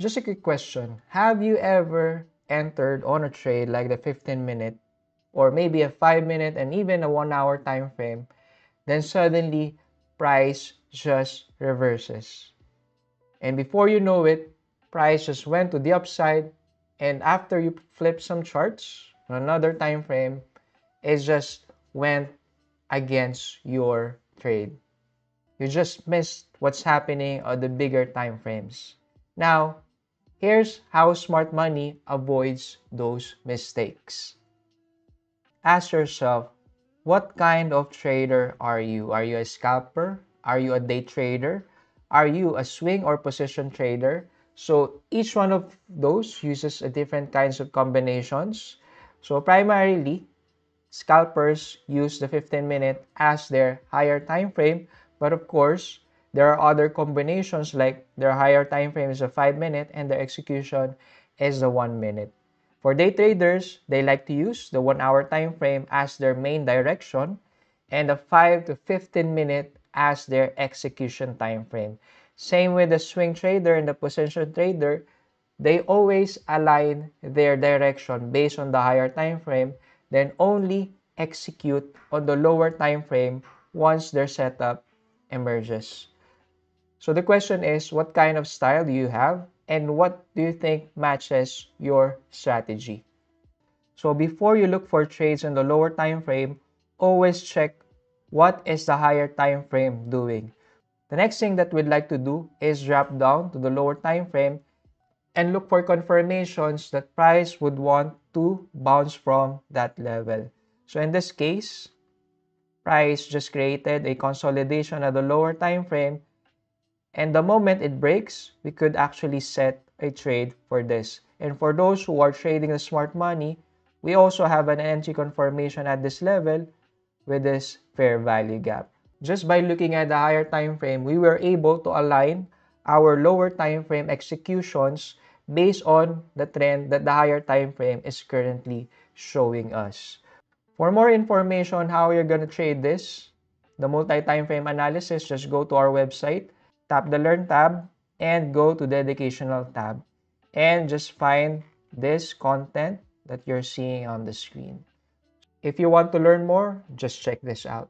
Just a quick question. Have you ever entered on a trade like the 15-minute or maybe a 5-minute and even a 1-hour time frame, then suddenly price just reverses? And before you know it, price just went to the upside, and after you flip some charts on another time frame, it just went against your trade. You just missed what's happening on the bigger time frames. Now, here's how smart money avoids those mistakes. Ask yourself, what kind of trader are you? Are you a scalper? Are you a day trader? Are you a swing or position trader? So each one of those uses a different kinds of combinations. So primarily, scalpers use the 15-minute as their higher time frame, but of course, there are other combinations like their higher time frame is a 5-minute and their execution is the 1-minute. For day traders, they like to use the 1-hour time frame as their main direction and the 5 to 15-minute as their execution time frame. Same with the swing trader and the position trader, they always align their direction based on the higher time frame, then only execute on the lower time frame once their setup emerges. So the question is, what kind of style do you have and what do you think matches your strategy? So before you look for trades in the lower time frame, always check what is the higher time frame doing. The next thing that we'd like to do is drop down to the lower time frame and look for confirmations that price would want to bounce from that level. So in this case, price just created a consolidation at the lower time frame, and the moment it breaks, we could actually set a trade for this. And for those who are trading the smart money, we also have an entry confirmation at this level with this fair value gap. Just by looking at the higher time frame, we were able to align our lower time frame executions based on the trend that the higher time frame is currently showing us. For more information on how you're going to trade this, the multi-time frame analysis, just go to our website, tap the Learn tab, and go to the Educational tab. And just find this content that you're seeing on the screen. If you want to learn more, just check this out.